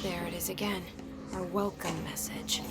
There it is again. Our welcome message.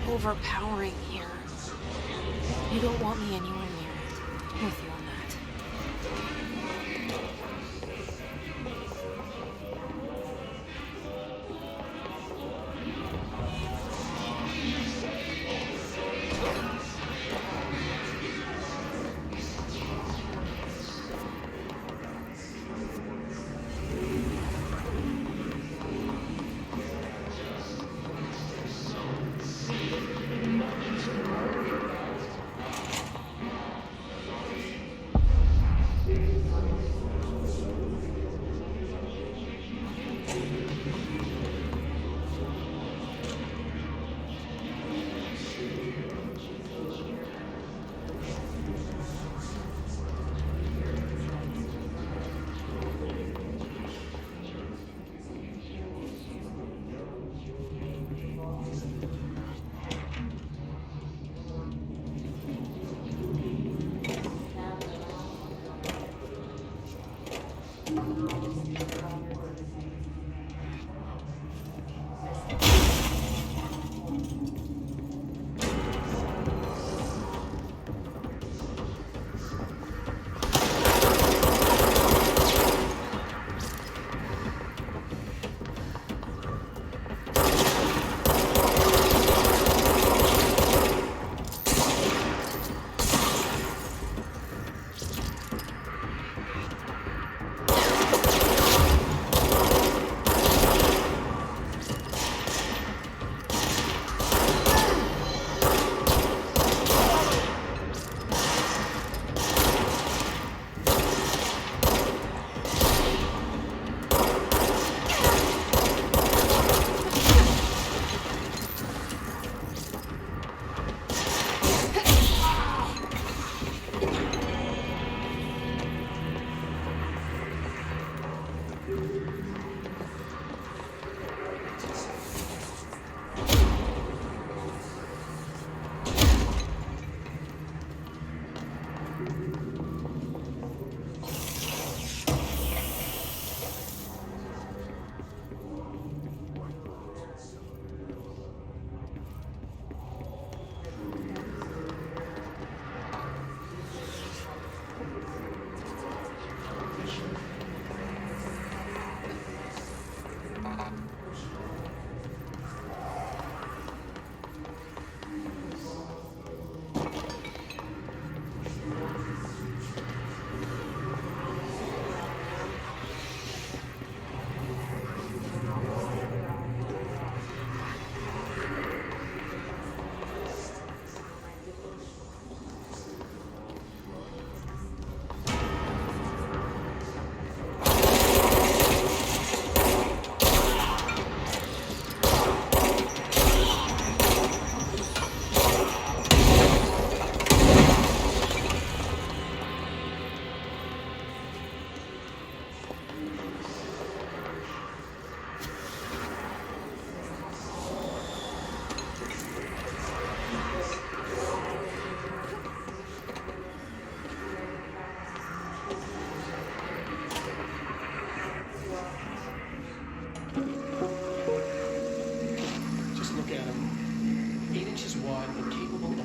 Overpowering here. You don't want me anywhere near it. I'm with you on that.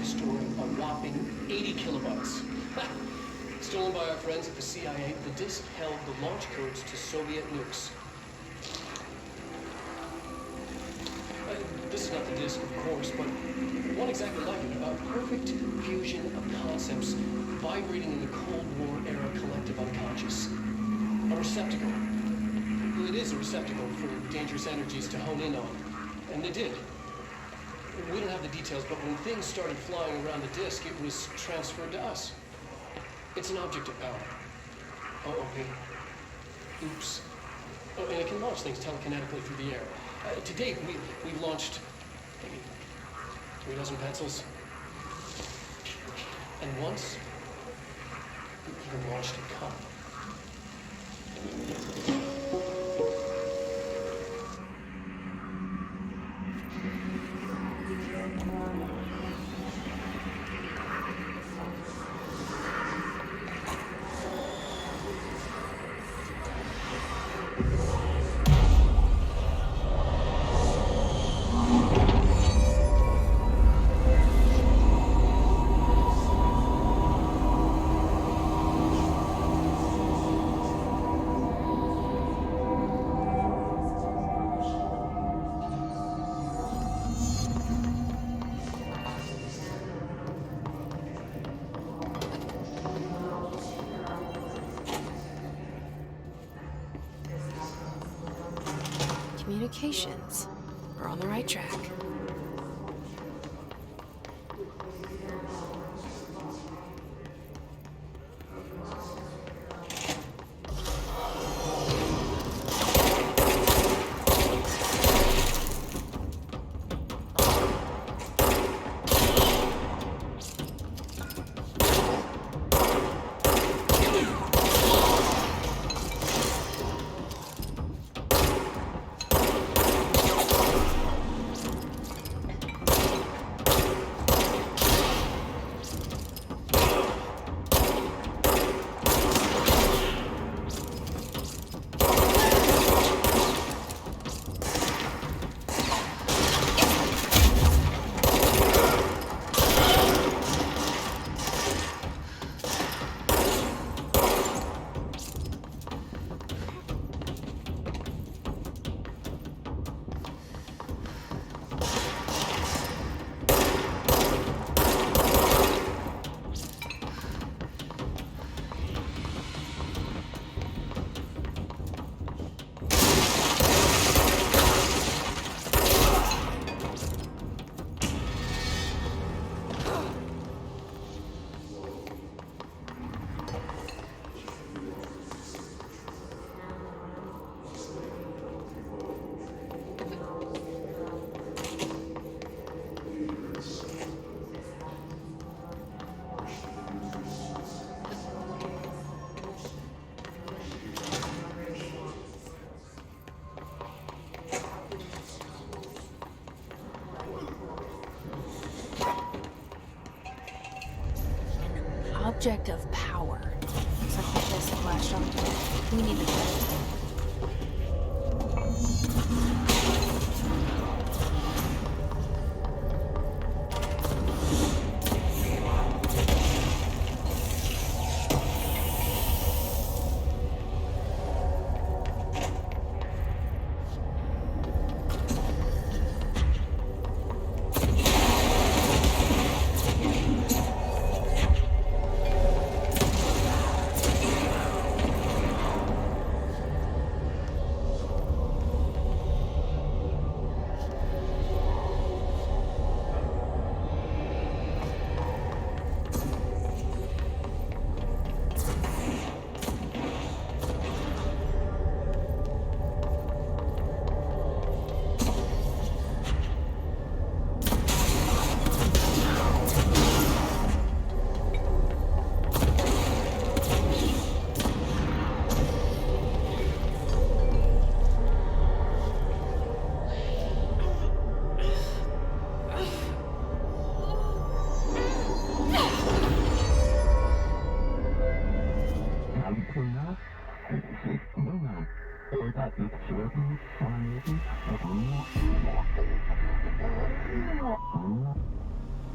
storing a whopping 80 kilobytes. Stolen by our friends at the CIA, the disk held the launch codes to Soviet nukes. This is not the disk, of course, but one exactly like it. A perfect fusion of concepts vibrating in the Cold War era collective unconscious. A receptacle. It is a receptacle for dangerous energies to hone in on. And they did. We don't have the details, but when things started flying around the disk, it was transferred to us. It's an object of power. Oh, okay. Oops. Oh, and it can launch things telekinetically through the air. To date, we've launched maybe 3 dozen pencils. And once, we even launched a cup. Communications. We're on the right track. Object of power. Looks like the test flashed onto it. We need the code.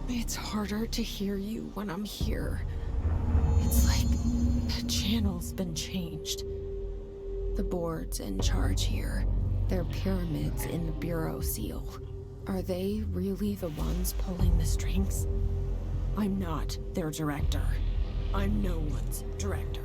It's harder to hear you when I'm here. It's like the channel's been changed. The board's in charge here. They're pyramids in the Bureau seal. Are they really the ones pulling the strings? I'm not their director. I'm no one's director.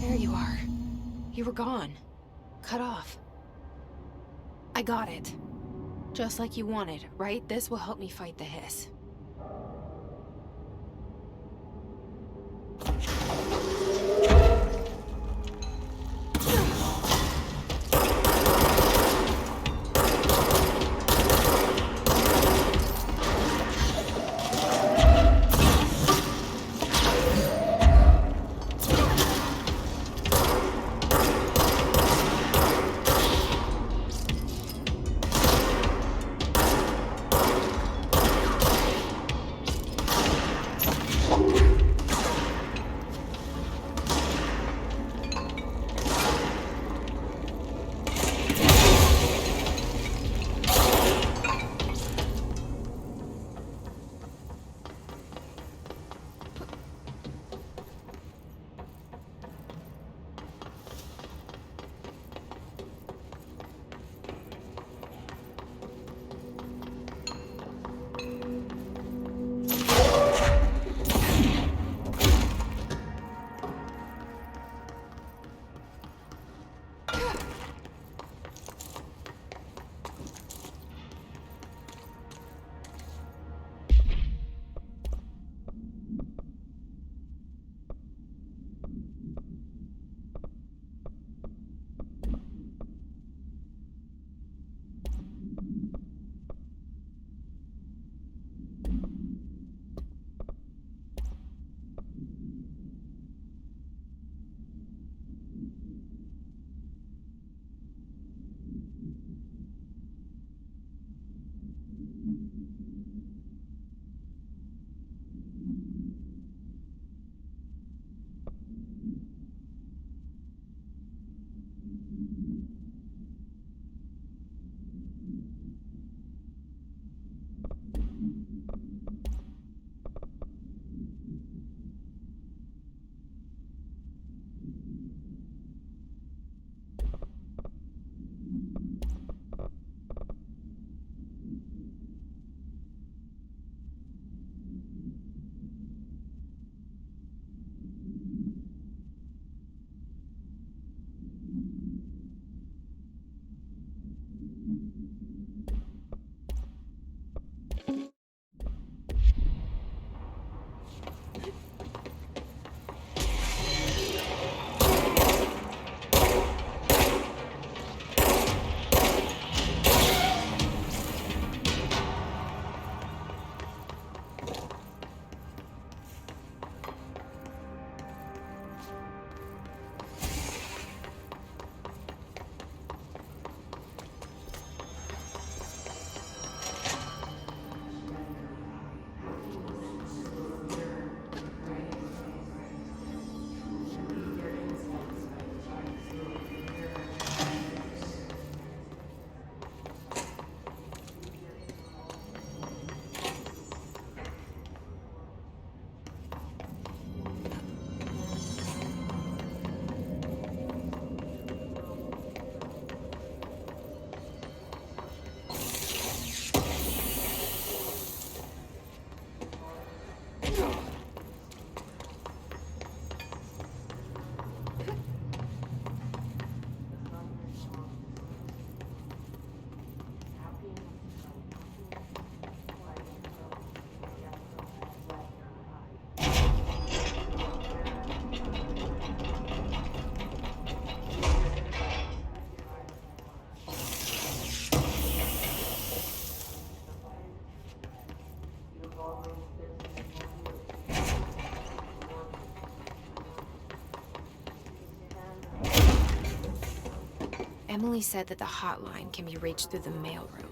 There you are. You were gone. Cut off. I got it. Just like you wanted, right? This will help me fight the hiss. Emily said that the hotline can be reached through the mailroom.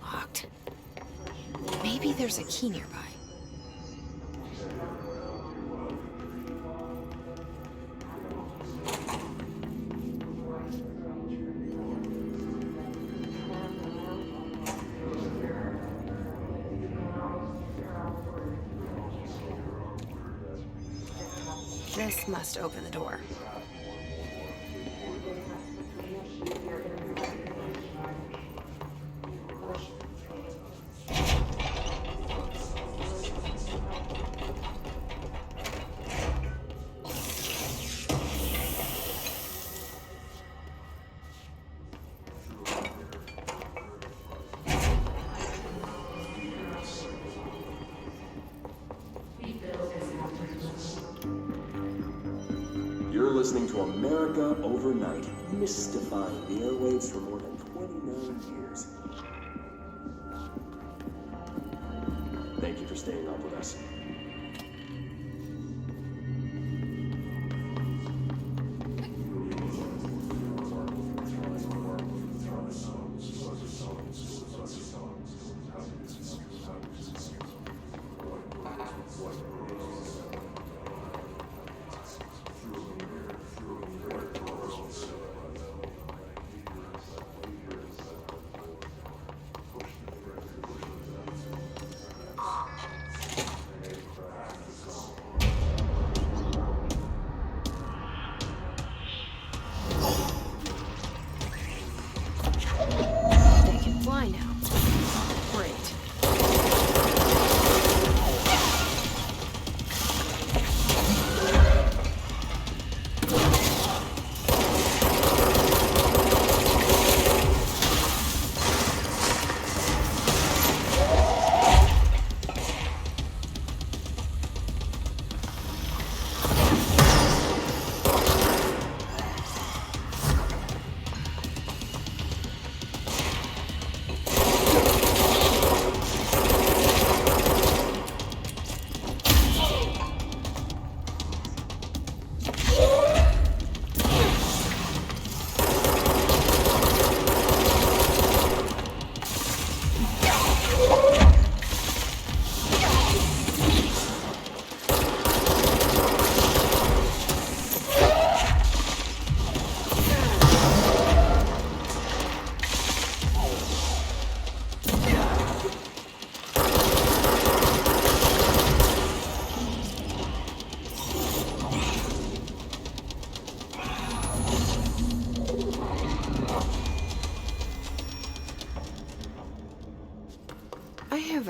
Locked. Maybe there's a key nearby. This must open the door. You're listening to America Overnight, mystifying the airwaves for more than 29 years. Thank you for staying up with us.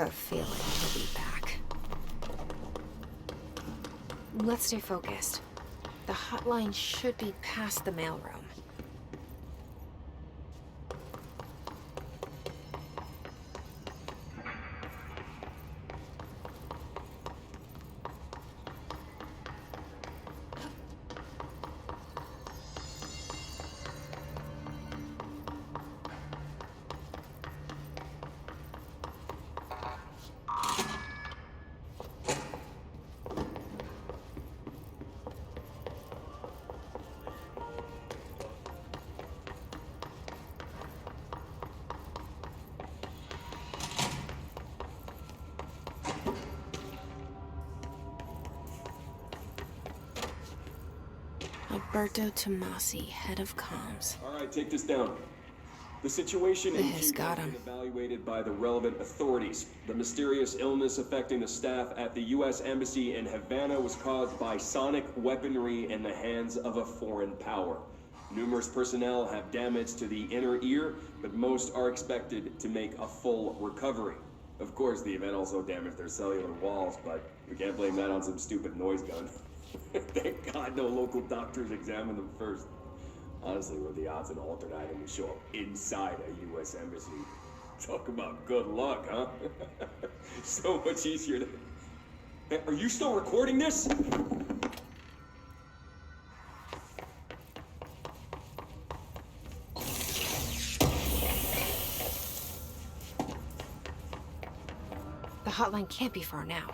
a feeling he'll be back. Let's stay focused. The hotline should be past the mailroom. Alberto Tomasi, head of comms. All right, take this down. The situation in Has Cuba got has him. been evaluated by the relevant authorities. The mysterious illness affecting the staff at the U.S. Embassy in Havana was caused by sonic weaponry in the hands of a foreign power. Numerous personnel have damage to the inner ear, but most are expected to make a full recovery. Of course, the event also damaged their cellular walls, but we can't blame that on some stupid noise gun. Thank God no local doctors examined them first. Honestly, what are the odds an alternate item would show up inside a U.S. embassy? Talk about good luck, huh? So much easier to... Hey, are you still recording this? The hotline can't be far now.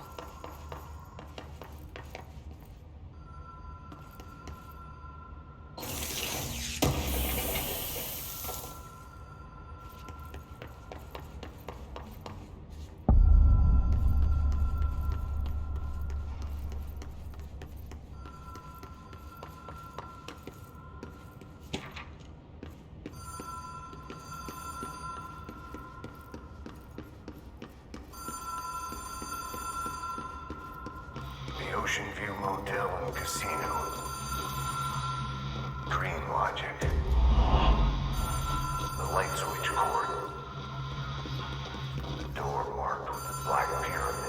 The Ocean View Motel and Casino. Dream Logic. The light switch cord. Door marked with the Black Pyramid.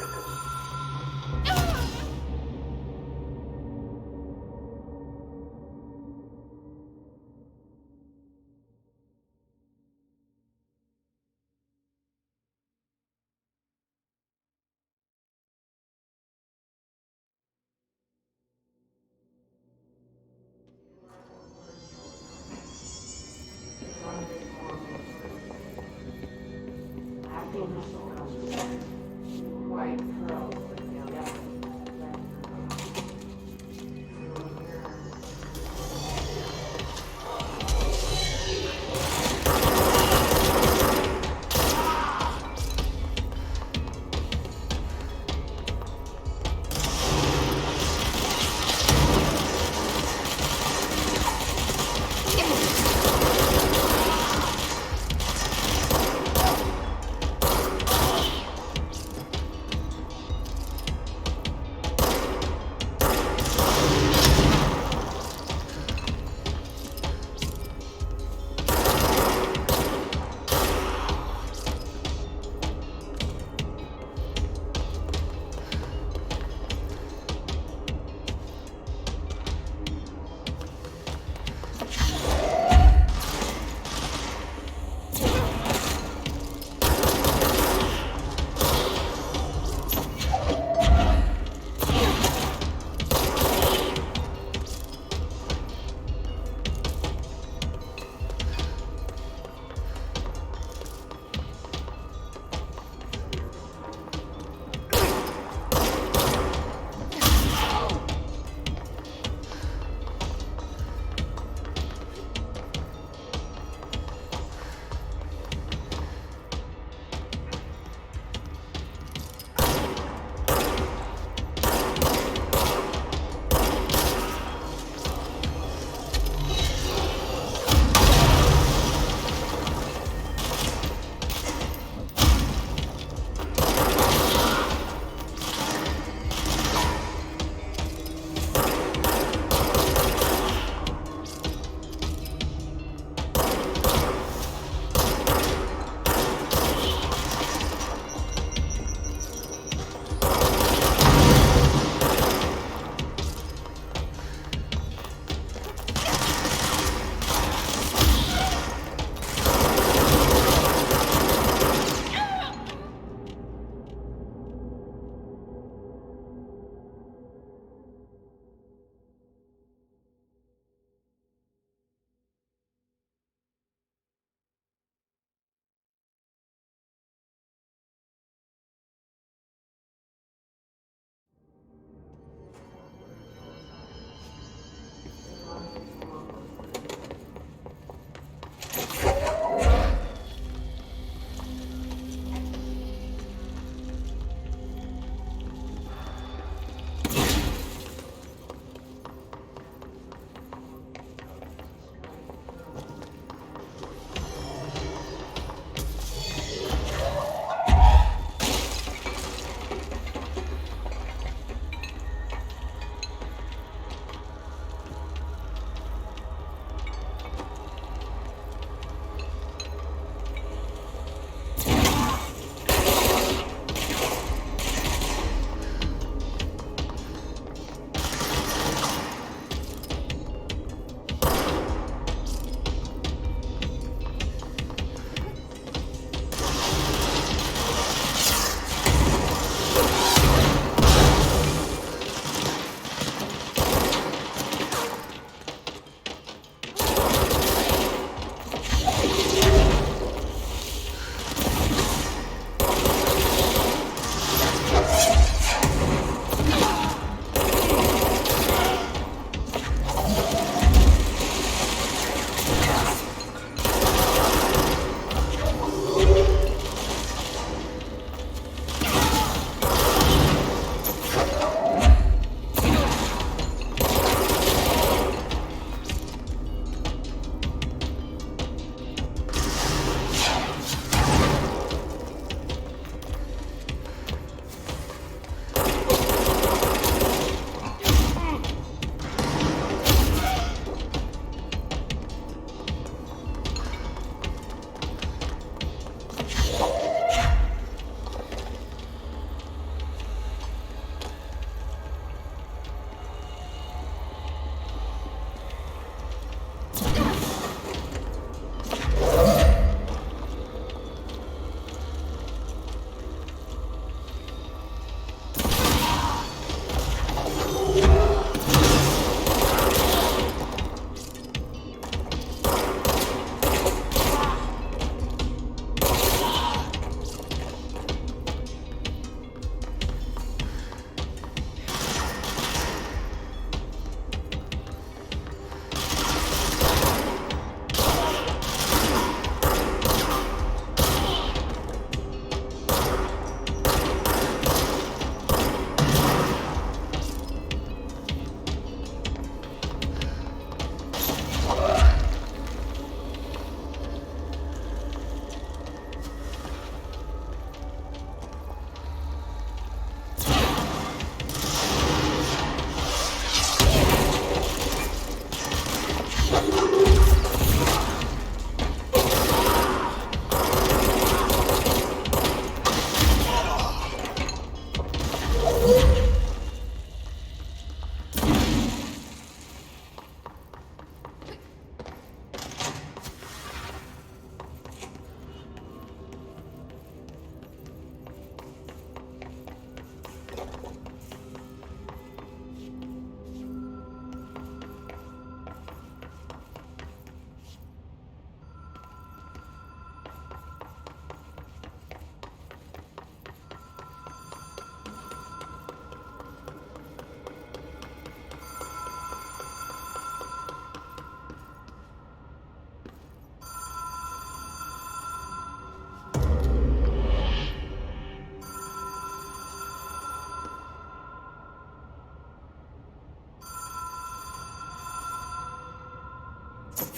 Have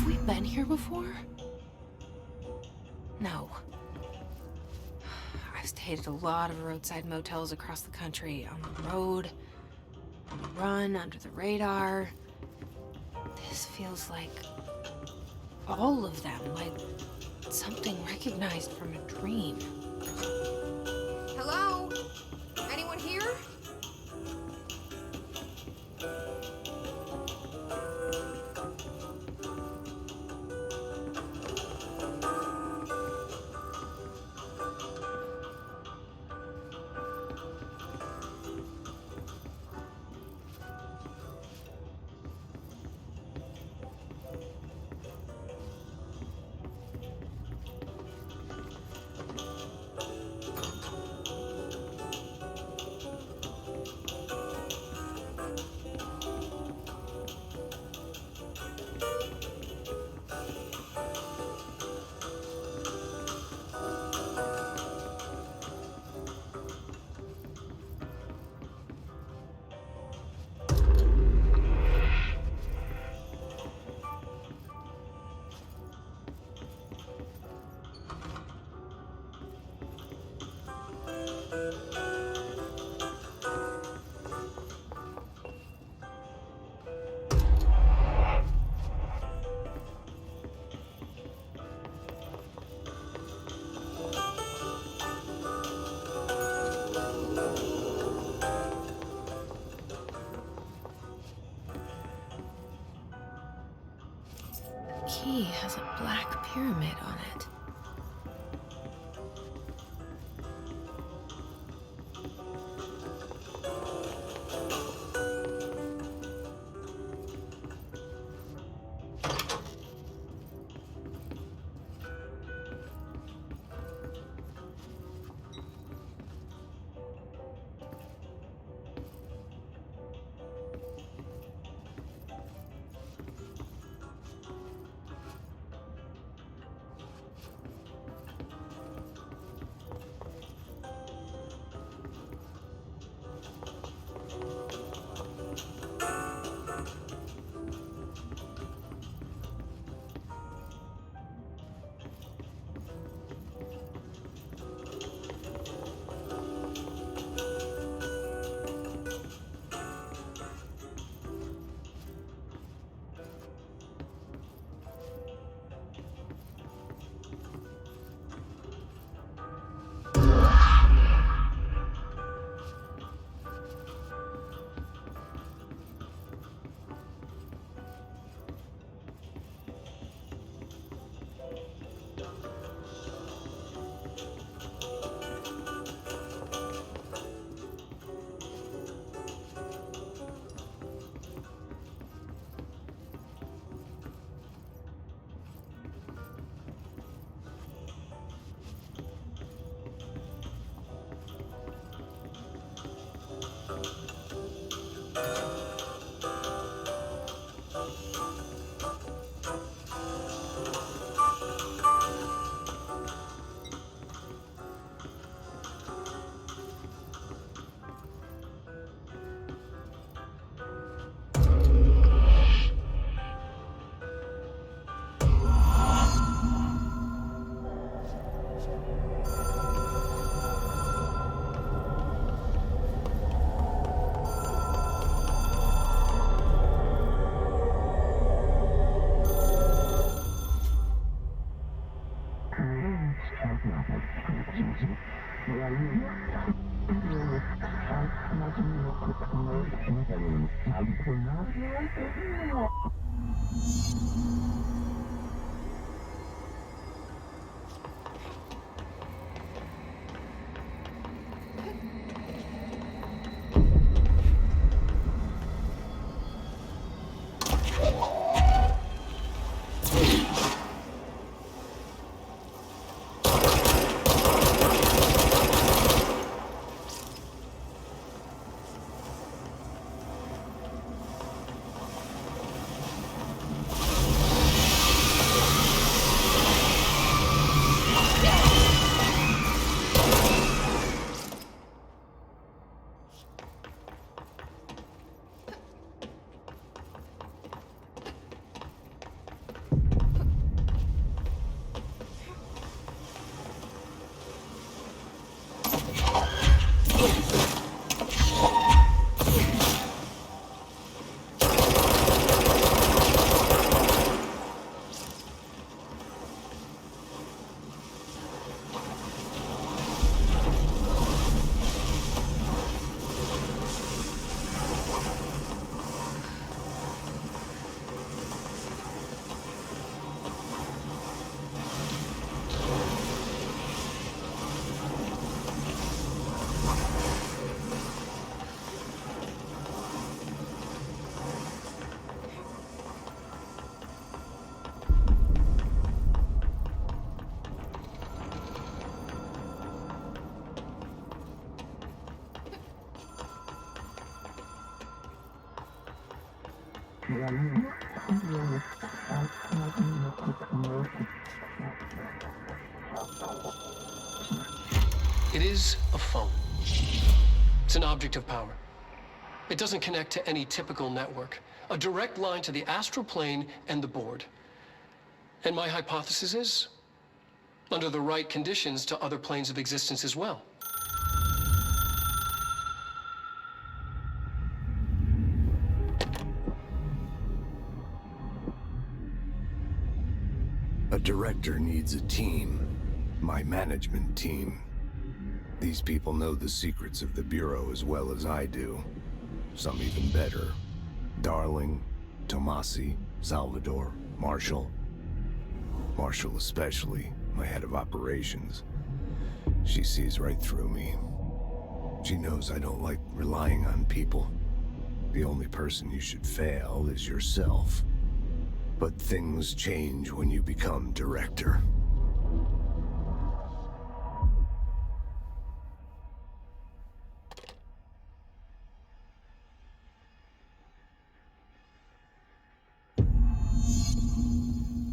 we been here before? No. I've stayed at a lot of roadside motels across the country, on the road, on the run, under the radar. This feels like all of them, like something recognized from a dream. Hello? Anyone here? Key has a black pyramid on it. It is a phone. It's an object of power. It doesn't connect to any typical network. A direct line to the astral plane and the board. And my hypothesis is, under the right conditions, to other planes of existence as well. A director needs a team. My management team. These people know the secrets of the Bureau as well as I do. Some even better. Darling, Tomasi, Salvador, Marshall. Marshall especially, my head of operations. She sees right through me. She knows I don't like relying on people. The only person you should fail is yourself. But things change when you become director.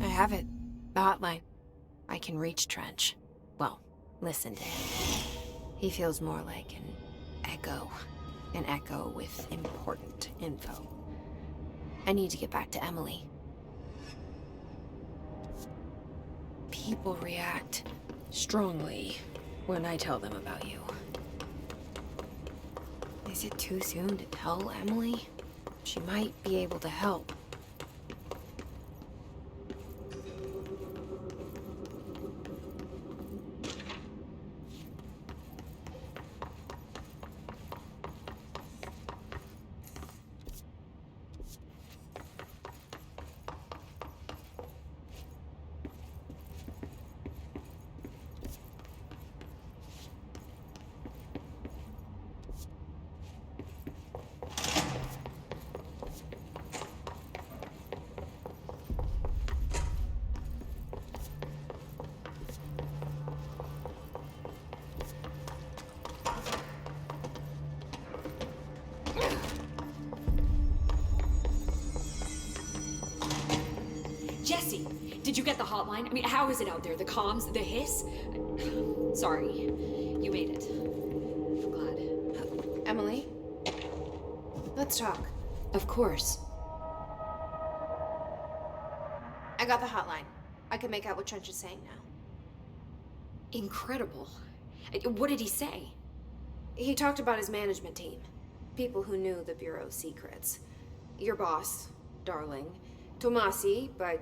I have it. The hotline. I can reach Trench. Well, listen to him. He feels more like an echo. An echo with important info. I need to get back to Emily. People react strongly when I tell them about you. Is it too soon to tell Emily? She might be able to help. Jesse, did you get the hotline? I mean, how is it out there? The comms, the hiss? Sorry, you made it. I'm glad. Emily? Let's talk. Of course. I got the hotline. I can make out what Trench is saying now. Incredible. What did he say? He talked about his management team. People who knew the Bureau's secrets. Your boss, Darling. Tomasi, but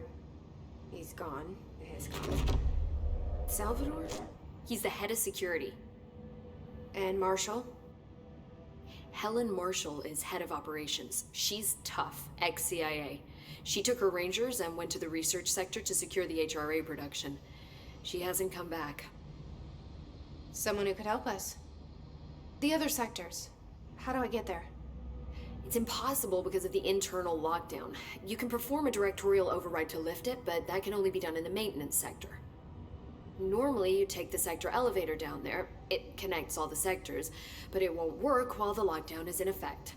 he's gone. His gone. Salvador? He's the head of security. And Marshall? Helen Marshall is head of operations. She's tough, ex-CIA. She took her Rangers and went to the research sector to secure the HRA production. She hasn't come back. Someone who could help us. The other sectors. How do I get there? It's impossible because of the internal lockdown. You can perform a directorial override to lift it, but that can only be done in the maintenance sector. Normally, you take the sector elevator down there. It connects all the sectors, but it won't work while the lockdown is in effect.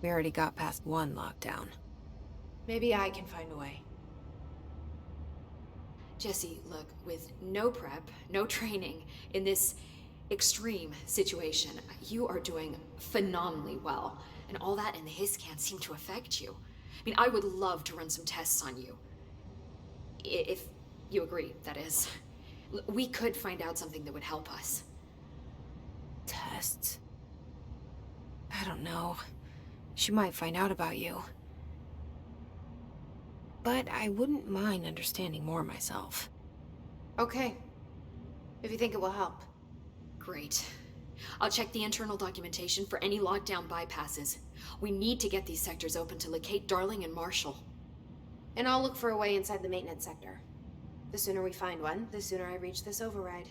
We already got past one lockdown. Maybe I can find a way. Jesse, look, with no prep, no training, in this extreme situation, you are doing phenomenally well. And all that and the hiss can't seem to affect you. I mean, I would love to run some tests on you. If you agree, that is. We could find out something that would help us. Tests? I don't know. She might find out about you. But I wouldn't mind understanding more myself. Okay. If you think it will help. Great. I'll check the internal documentation for any lockdown bypasses. We need to get these sectors open to locate Darling and Marshall. And I'll look for a way inside the maintenance sector. The sooner we find one, the sooner I reach this override.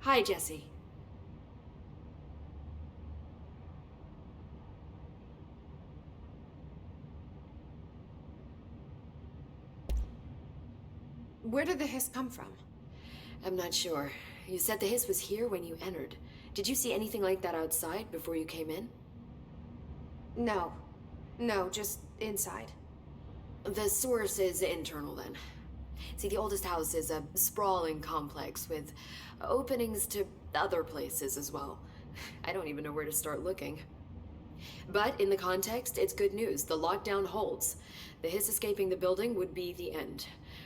Hi, Jesse. Where did the hiss come from? I'm not sure. You said the hiss was here when you entered. Did you see anything like that outside before you came in? No. No, just inside. The source is internal, then. See, the oldest house is a sprawling complex with openings to other places as well. I don't even know where to start looking. But in the context, it's good news. The lockdown holds. The hiss escaping the building would be the end.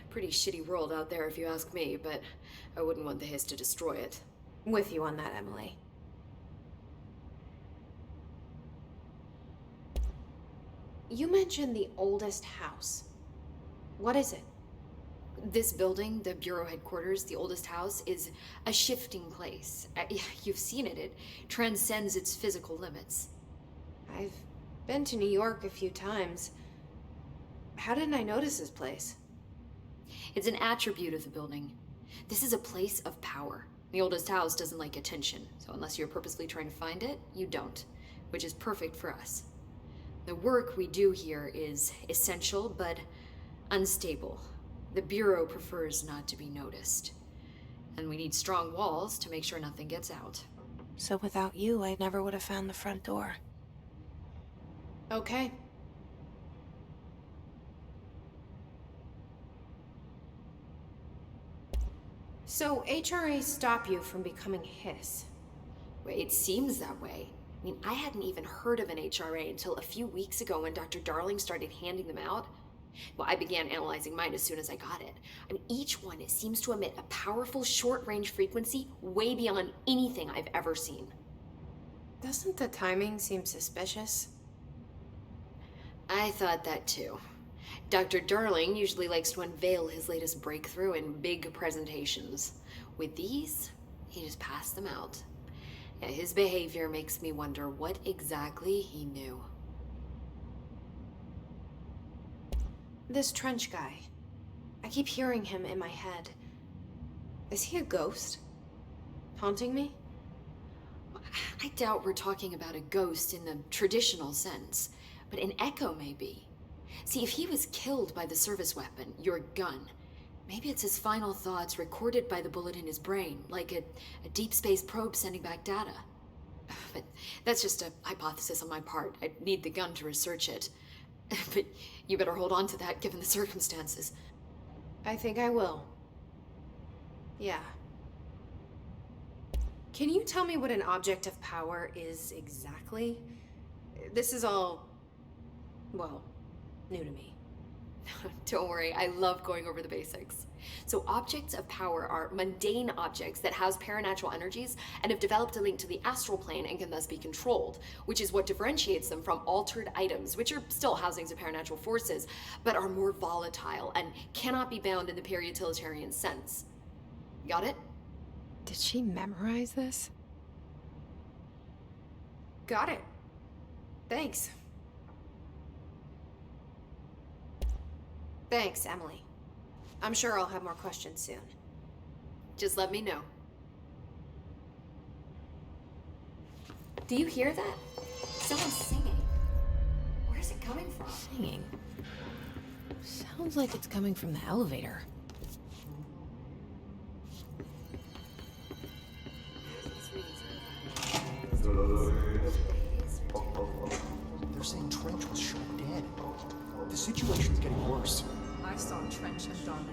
Pretty shitty world out there if you ask me, but I wouldn't want the hiss to destroy it. With you on that, Emily. You mentioned the oldest house. What is it? This building, the Bureau headquarters, the oldest house, is a shifting place. You've seen it. It transcends its physical limits. I've been to New York a few times. How didn't I notice this place? It's an attribute of the building. This is a place of power. The oldest house doesn't like attention, so unless you're purposely trying to find it, you don't, which is perfect for us. The work we do here is essential, but unstable. The Bureau prefers not to be noticed. And we need strong walls to make sure nothing gets out. So without you, I never would have found the front door. Okay. So HRA stop you from becoming Hiss? It seems that way. I mean, I hadn't even heard of an HRA until a few weeks ago when Dr. Darling started handing them out. Well, I began analyzing mine as soon as I got it. I mean, each one seems to emit a powerful short-range frequency way beyond anything I've ever seen. Doesn't the timing seem suspicious? I thought that too. Dr. Darling usually likes to unveil his latest breakthrough in big presentations. With these, he just passed them out. Yeah, his behavior makes me wonder what exactly he knew. This Trench guy. I keep hearing him in my head. Is he a ghost? Haunting me? I doubt we're talking about a ghost in the traditional sense, but an echo maybe. See, if he was killed by the service weapon, your gun, maybe it's his final thoughts recorded by the bullet in his brain, like a deep space probe sending back data. But that's just a hypothesis on my part. I'd need the gun to research it. But you better hold on to that given the circumstances. I think I will. Yeah. Can you tell me what an object of power is exactly? This is all, well, new to me. Don't worry, I love going over the basics. So objects of power are mundane objects that house paranatural energies and have developed a link to the astral plane and can thus be controlled, which is what differentiates them from altered items, which are still housings of paranatural forces, but are more volatile and cannot be bound in the peri-utilitarian sense. Got it? Did she memorize this? Got it. Thanks. Thanks, Emily. I'm sure I'll have more questions soon. Just let me know. Do you hear that? Someone's singing. Where's it coming from? Singing? Sounds like it's coming from the elevator. They're saying Trench was shot dead. The situation's getting worse. I saw Trench and Darling.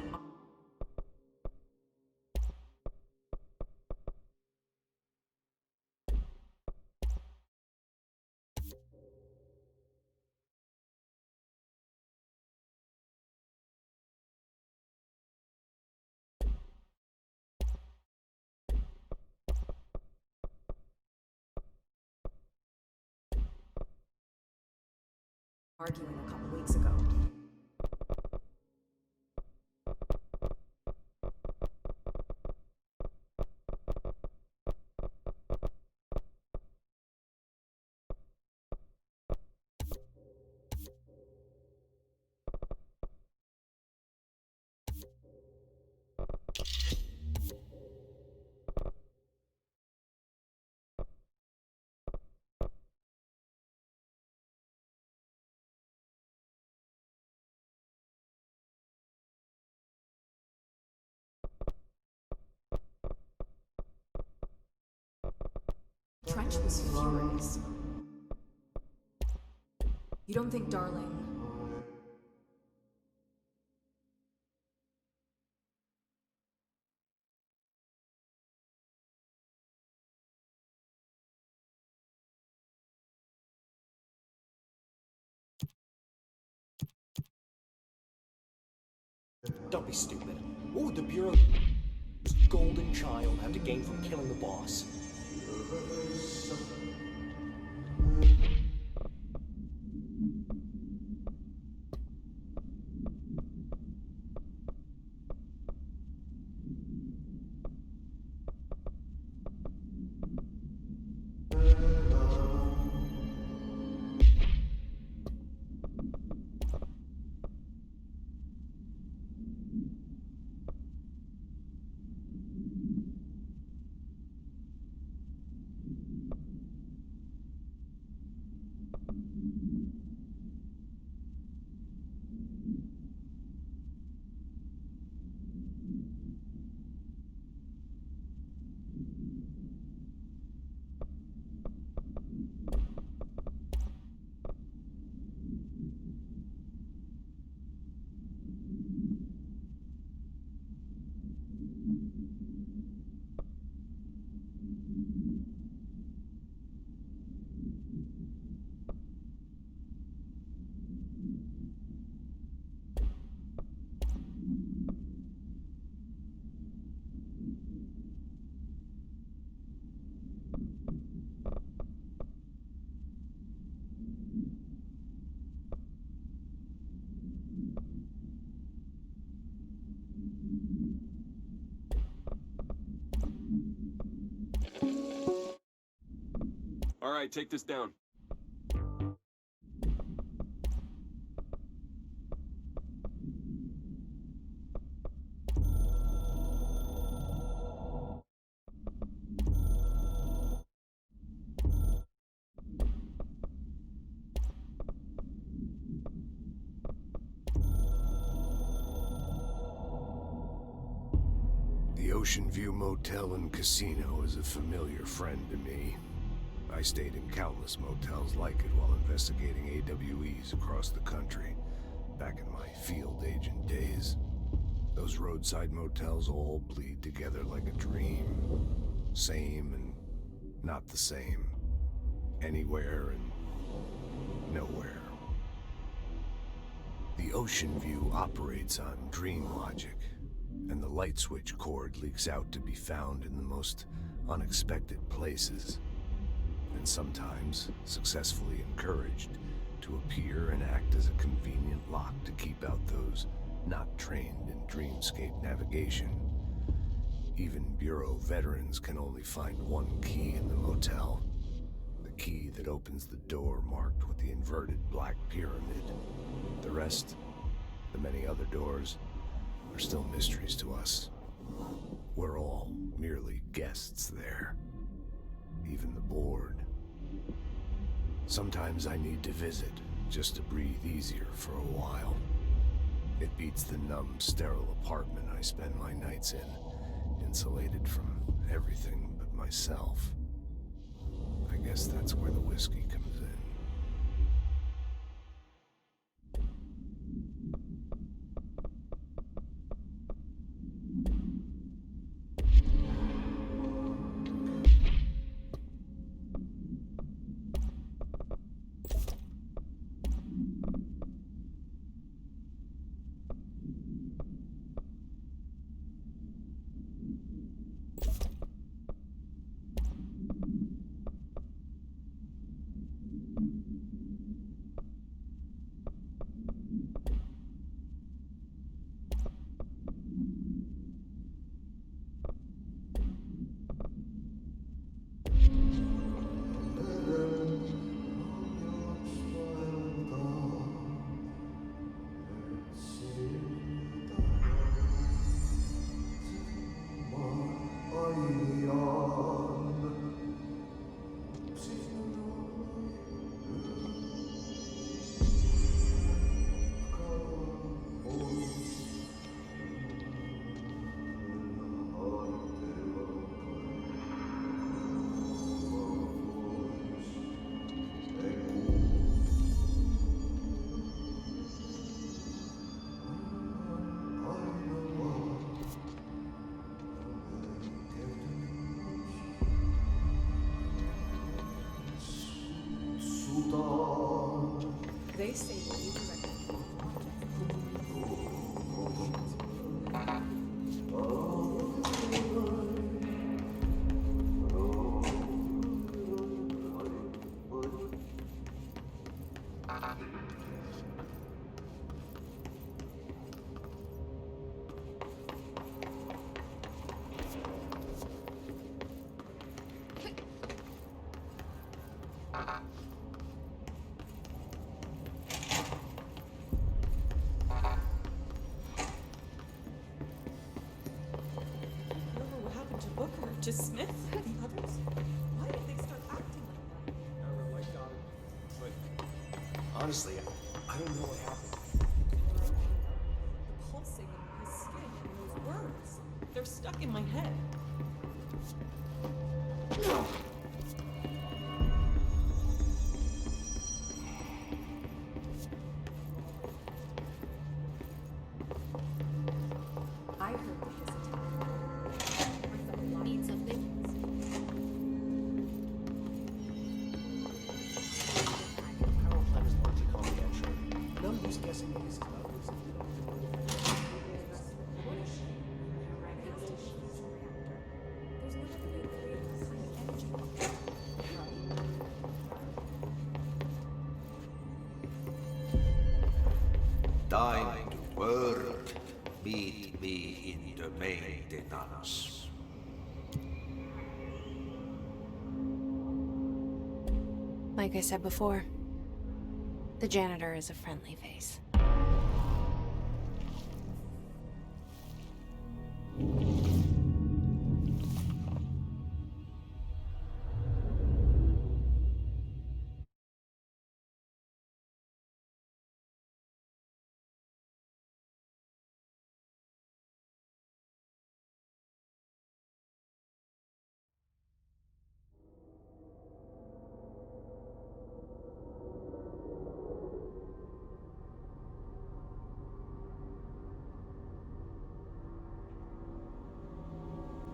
Arguing a couple weeks ago. French was furious. You don't think Darling... Don't be stupid. What would the Bureau's golden child have to gain from killing the boss? All right, take this down. The Ocean View Motel and Casino is a familiar friend to me. I stayed in countless motels like it while investigating AWEs across the country, back in my field agent days. Those roadside motels all bleed together like a dream. Same and not the same. Anywhere and nowhere. The Ocean View operates on dream logic, and the light switch cord leaks out to be found in the most unexpected places, and sometimes successfully encouraged to appear and act as a convenient lock to keep out those not trained in dreamscape navigation. Even Bureau veterans can only find one key in the motel. The key that opens the door marked with the inverted black pyramid. The rest, the many other doors, are still mysteries to us. We're all merely guests there. Even the board. Sometimes I need to visit, just to breathe easier for a while. It beats the numb, sterile apartment I spend my nights in, insulated from everything but myself. I guess that's where the whiskey comes in. They say that you direct to sniff the others? Why did they start acting like that? Never liked Otto, but honestly, I don't know what happened. The pulsing in his skin and those words. They're stuck in my head. I heard his attack. Need something? Power plant is largely confidential. No use guessing what he's about. Thine word, meet me in the maintenance. Like I said before, the janitor is a friendly face.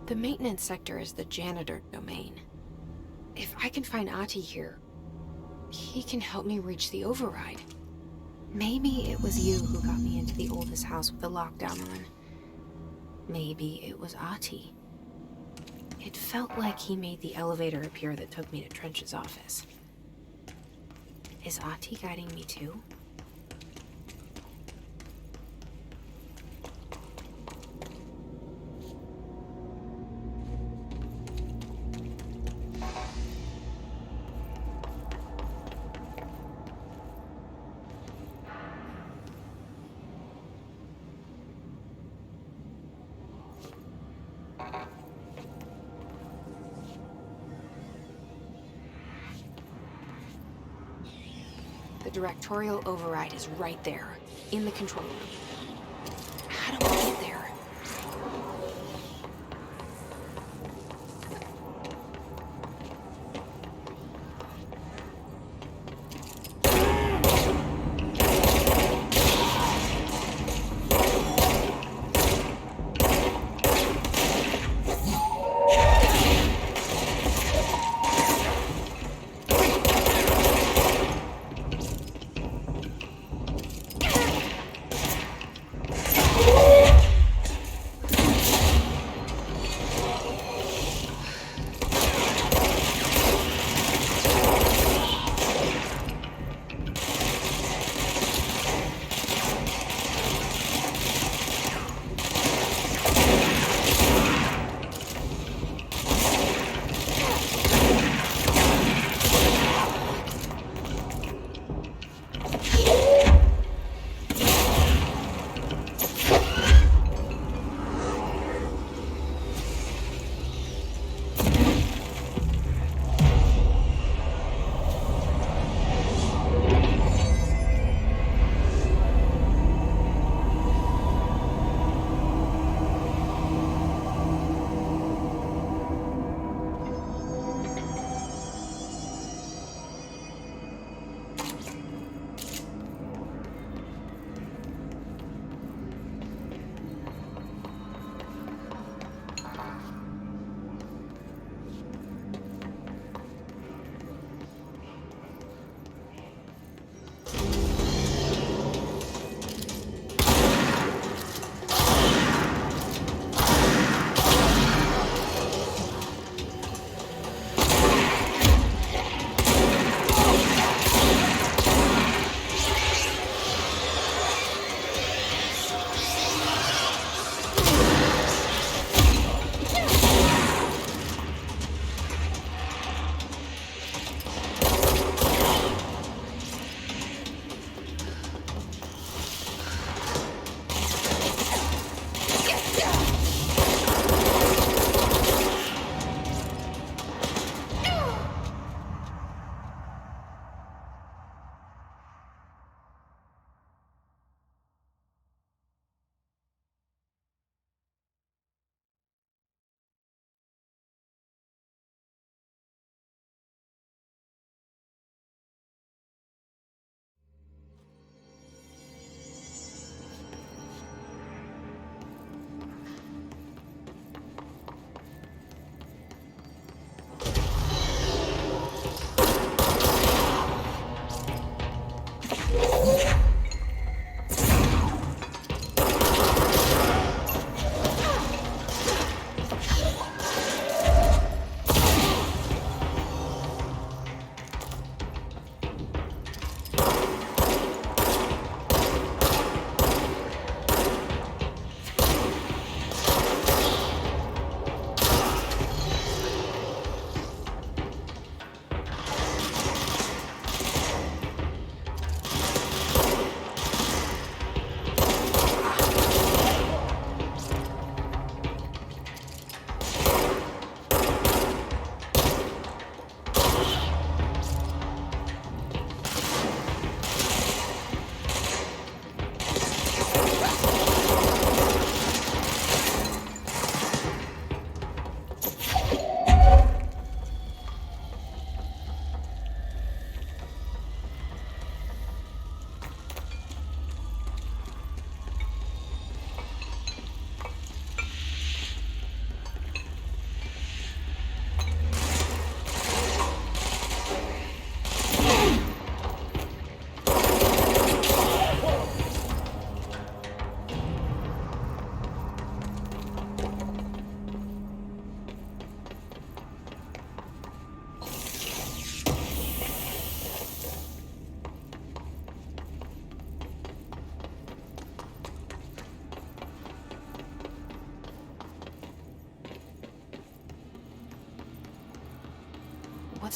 The maintenance sector is the janitor domain. If I can find Ahti here, he can help me reach the override. Maybe it was you who got me into the oldest house with the lockdown on. Maybe it was Ahti. It felt like he made the elevator appear that took me to Trench's office. Is Ahti guiding me too? The directorial override is right there, in the control room. How do I get there?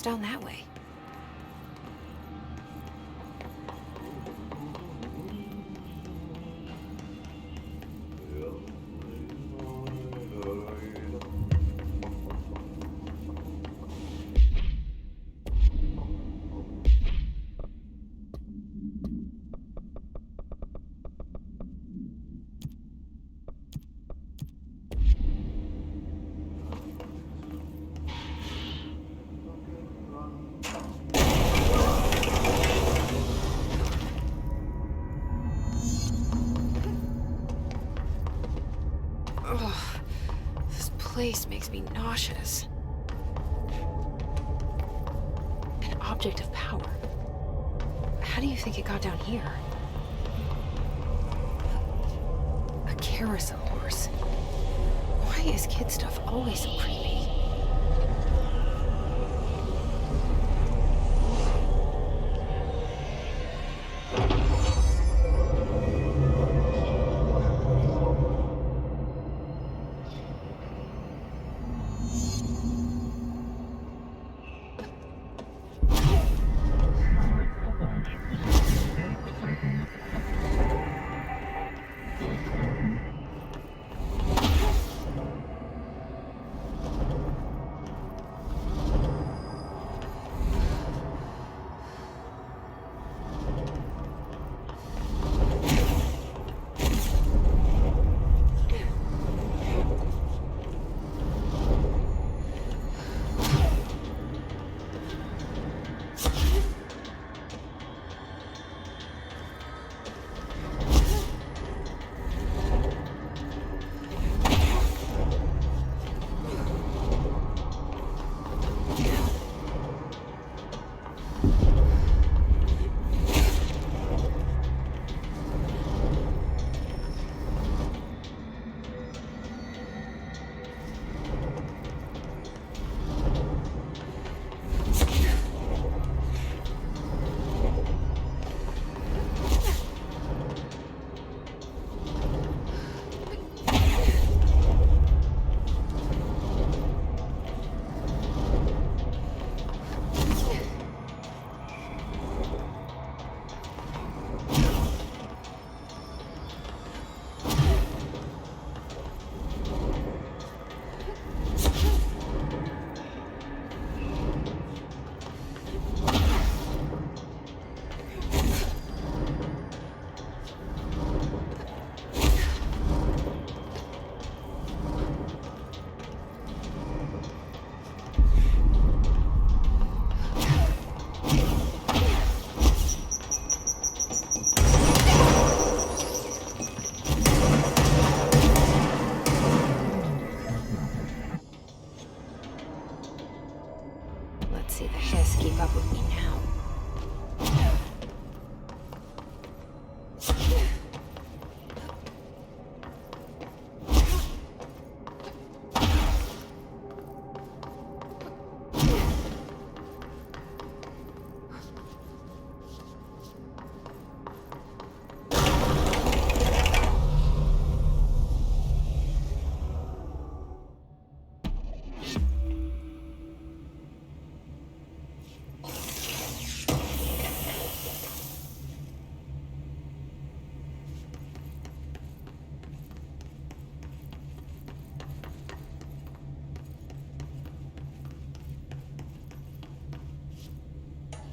down that way? Ugh, this place makes me nauseous. An object of power. How do you think it got down here? A carousel horse. Why is kid stuff always so creepy? Let's see the Hiss keep up with me now.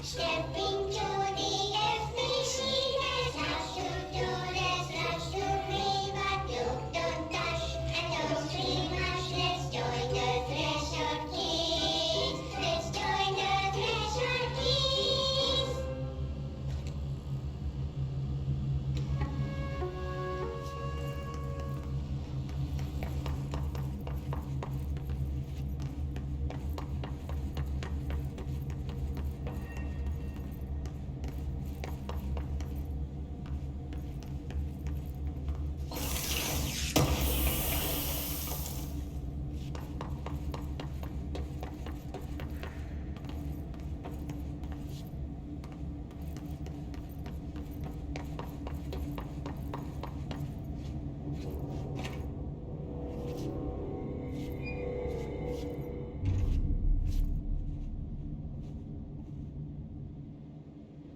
Stepping to the FBC, there's rush to do, there's rush to free, but you don't dash, and don't scream much. Let's join the treasure keys. Let's join the treasure keys.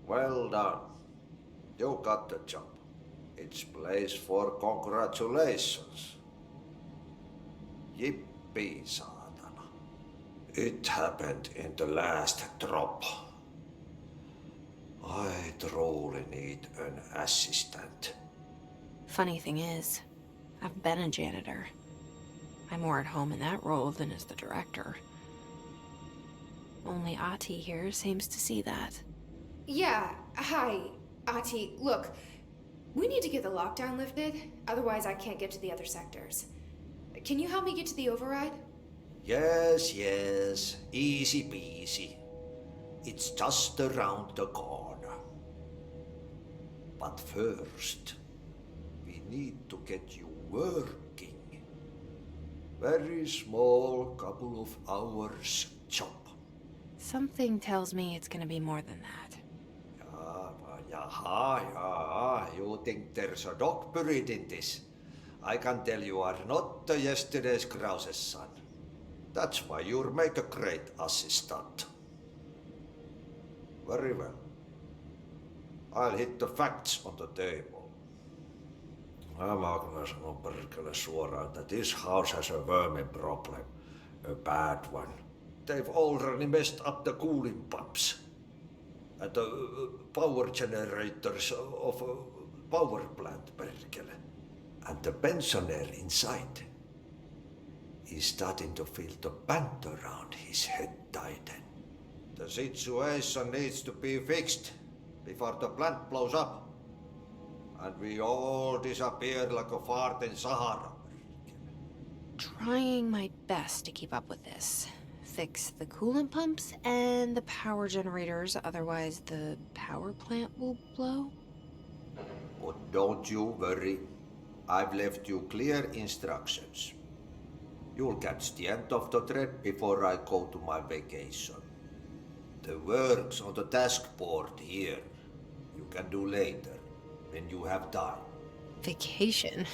Well done. You got the job. It's place for congratulations. Yippee, saatana. It happened in the last drop. I truly need an assistant. Funny thing is, I've been a janitor. I'm more at home in that role than as the director. Only Ati here seems to see that. Yeah, hi, Ati. Look, we need to get the lockdown lifted, otherwise I can't get to the other sectors. Can you help me get to the override? Yes, easy peasy. It's just around the corner. But first, we need to get you working. Very small, couple of hours job. Something tells me it's gonna be more than that. You think there's a dog buried in this? I can tell you are not the yesterday's Krause's son. That's why you'll make a great assistant. Very well. I'll hit the facts on the table. Mä kyllä sanon perkele suoraan, that this house has a vermin problem. A bad one. They've already messed up the cooling pumps. And the power generators of a power plant, perkele. And the pensioner inside is starting to feel the band around his head tighten. The situation needs to be fixed before the plant blows up. And we all disappear like a fart in Sahara. Trying my best to keep up with this. Fix the coolant pumps and the power generators, otherwise the power plant will blow. But don't you worry. I've left you clear instructions. You'll catch the end of the thread before I go to my vacation. The work's on the task board here. You can do later, when you have time. Vacation?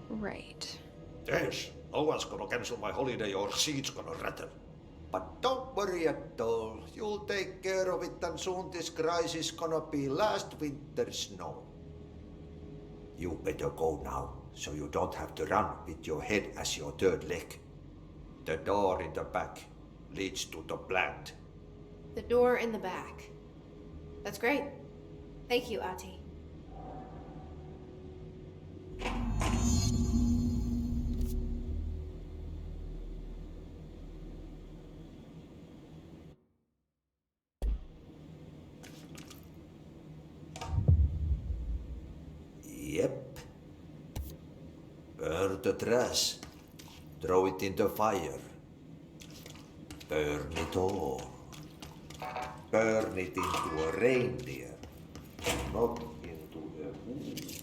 Right. Yes, no one's gonna cancel my holiday or seat's gonna rattle. But don't worry at all. You'll take care of it and soon this crisis gonna be last winter's snow. You better go now, so you don't have to run with your head as your third leg. The door in the back leads to the plant. The door in the back. That's great. Thank you, Ati. Yep. Burn the trash. Throw it in the fire. Burn it all. Burn it into a reindeer, not into a moose.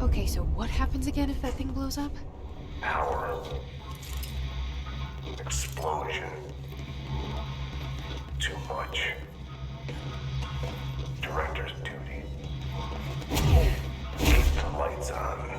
Okay, so what happens again if that thing blows up? Power. Explosion. Too much. Director's duty. Keep the lights on.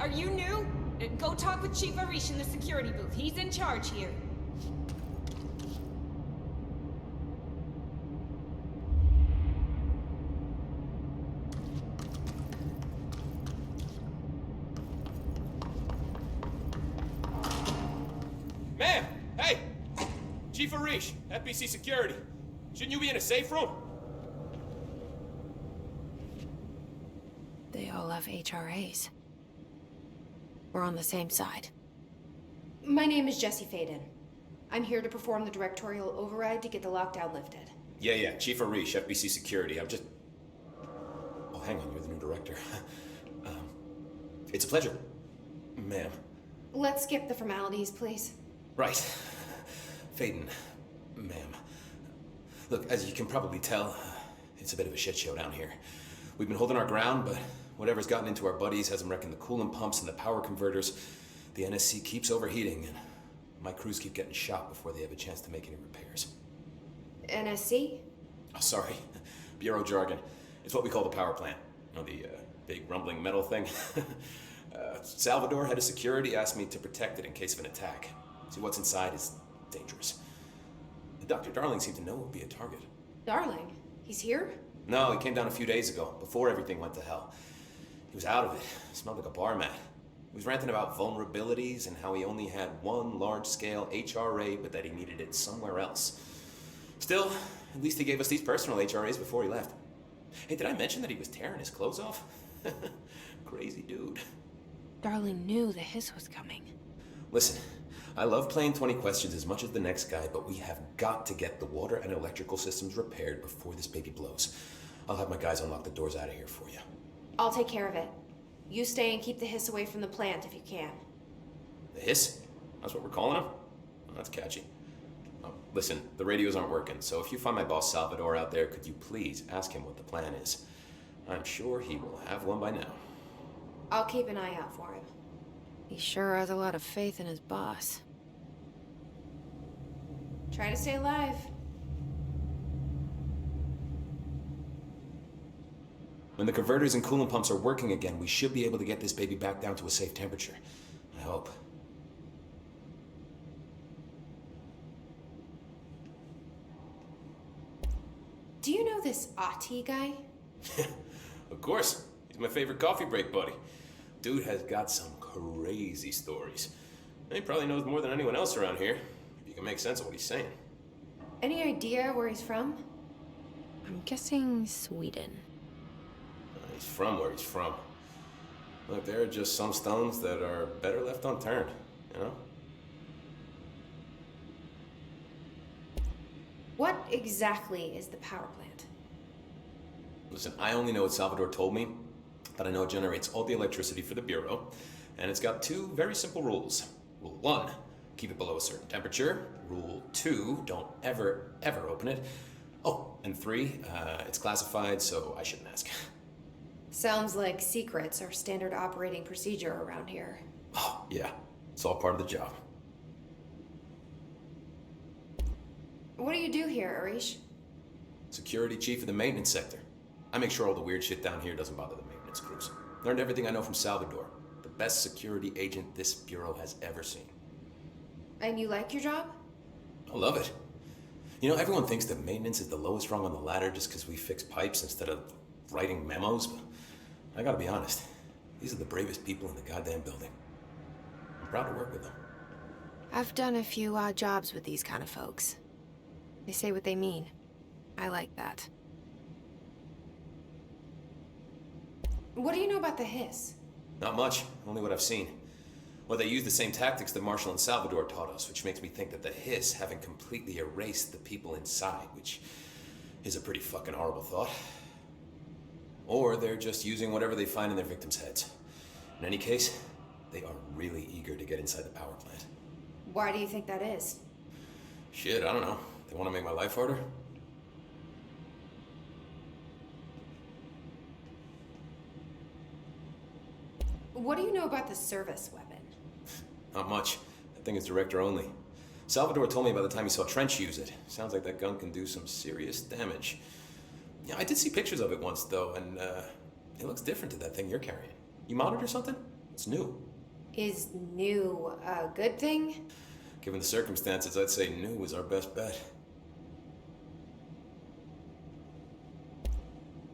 are you new? Go talk with Chief Arish in the security booth. He's in charge here. Ma'am! Hey! Chief Arish, FBC Security. Shouldn't you be in a safe room? They all have HRAs. We're on the same side. My name is Jesse Faden. I'm here to perform the directorial override to get the lockdown lifted. Yeah, Chief Arish, FBC Security. I'm just... Oh, hang on, you're the new director. It's a pleasure, ma'am. Let's skip the formalities, please. Right. Faden, ma'am. Look, as you can probably tell, it's a bit of a shit show down here. We've been holding our ground, but whatever's gotten into our buddies has them wrecking the coolant pumps and the power converters. The NSC keeps overheating, and my crews keep getting shot before they have a chance to make any repairs. NSC? Oh, sorry. Bureau jargon. It's what we call the power plant. You know, the big rumbling metal thing? Salvador, head of security, asked me to protect it in case of an attack. See, what's inside is dangerous. Dr. Darling seemed to know it would be a target. Darling? He's here? No, he came down a few days ago, before everything went to hell. He was out of it. Smelled like a bar mat. He was ranting about vulnerabilities and how he only had one large-scale HRA, but that he needed it somewhere else. Still, at least he gave us these personal HRAs before he left. Hey, did I mention that he was tearing his clothes off? Crazy dude. Darling knew the hiss was coming. Listen, I love playing 20 questions as much as the next guy, but we have got to get the water and electrical systems repaired before this baby blows. I'll have my guys unlock the doors out of here for you. I'll take care of it. You stay and keep the hiss away from the plant if you can. The hiss? That's what we're calling him? Oh, that's catchy. Oh, listen, the radios aren't working, so if you find my boss Salvador out there, could you please ask him what the plan is? I'm sure he will have one by now. I'll keep an eye out for him. He sure has a lot of faith in his boss. Try to stay alive. When the converters and coolant pumps are working again, we should be able to get this baby back down to a safe temperature. I hope. Do you know this Ati guy? Of course. He's my favorite coffee break buddy. Dude has got some crazy stories. He probably knows more than anyone else around here, if you can make sense of what he's saying. Any idea where he's from? I'm guessing Sweden. He's from where he's from. Look, there are just some stones that are better left unturned, you know? What exactly is the power plant? Listen, I only know what Salvador told me, but I know it generates all the electricity for the Bureau, and it's got two very simple rules. Rule 1, keep it below a certain temperature. Rule 2, don't ever open it. Oh, and 3, it's classified, so I shouldn't ask. Sounds like secrets are standard operating procedure around here. Oh, yeah, it's all part of the job. What do you do here, Arish? Security chief of the maintenance sector. I make sure all the weird shit down here doesn't bother the maintenance crews. Learned everything I know from Salvador. The best security agent this bureau has ever seen. And you like your job? I love it. You know, everyone thinks that maintenance is the lowest rung on the ladder just because we fix pipes instead of writing memos, but I gotta be honest. These are the bravest people in the goddamn building. I'm proud to work with them. I've done a few odd jobs with these kind of folks. They say what they mean. I like that. What do you know about the hiss? Not much, only what I've seen. Well, they use the same tactics that Marshall and Salvador taught us, which makes me think that the hiss haven't completely erased the people inside, which is a pretty fucking horrible thought. Or they're just using whatever they find in their victims' heads. In any case, they are really eager to get inside the power plant. Why do you think that is? Shit, I don't know. They want to make my life harder? What do you know about the service weapon? Not much. That thing is director only. Salvador told me by the time he saw Trench use it. Sounds like that gun can do some serious damage. Yeah, I did see pictures of it once, though, and it looks different to that thing you're carrying. You modded or something? It's new. Is new a good thing? Given the circumstances, I'd say new is our best bet.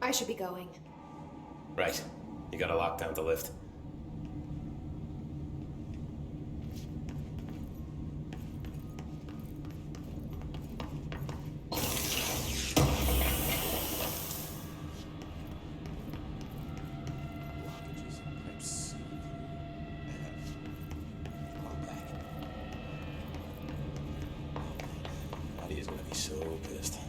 I should be going. Right. You gotta lock down the lift. Is gonna be so pissed.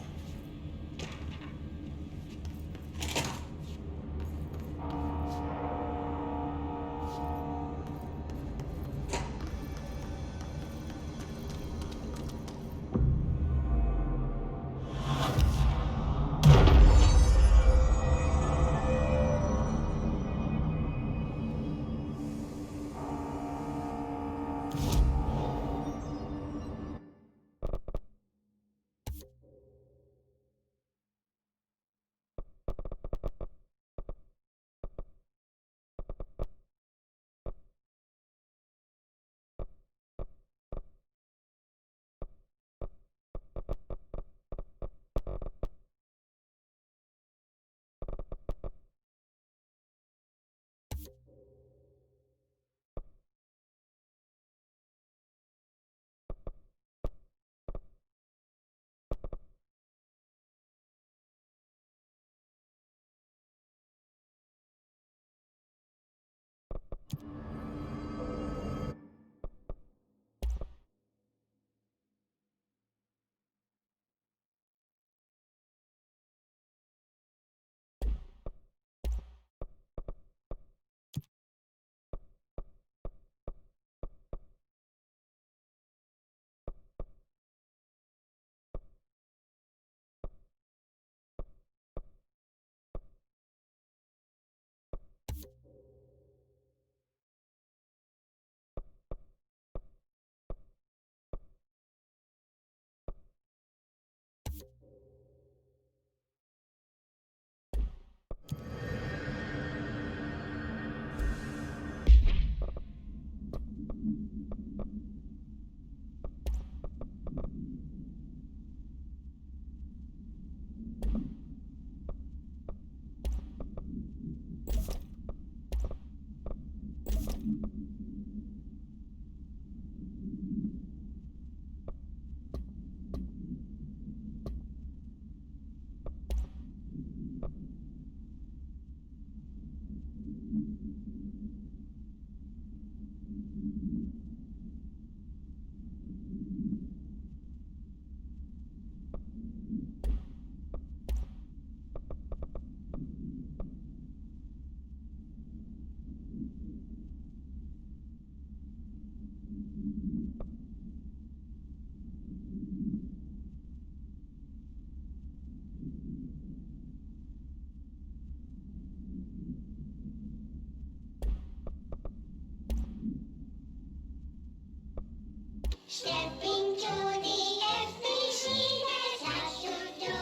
Stepping to the FBC, there's lots to do.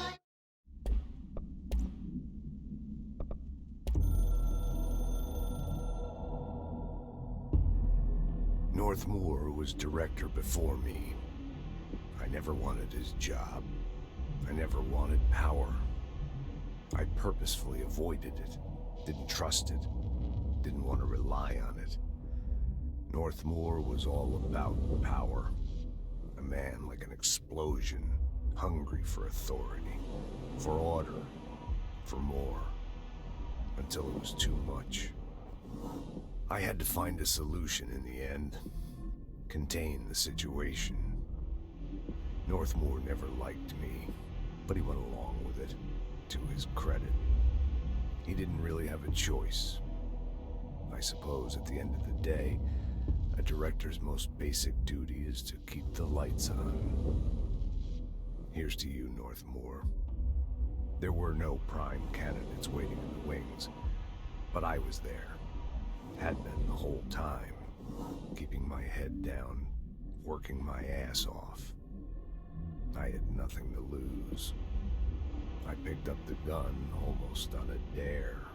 Northmoor was director before me. I never wanted his job. I never wanted power. I purposefully avoided it, didn't trust it, didn't want to rely on it. Northmoor was all about power. A man like an explosion, hungry for authority, for order, for more, until it was too much. I had to find a solution in the end, contain the situation. Northmoor never liked me, but he went along with it, to his credit. He didn't really have a choice. I suppose at the end of the day, a director's most basic duty is to keep the lights on. Here's to you, Northmoor. There were no prime candidates waiting in the wings, but I was there. Had been the whole time, keeping my head down, working my ass off. I had nothing to lose. I picked up the gun almost on a dare.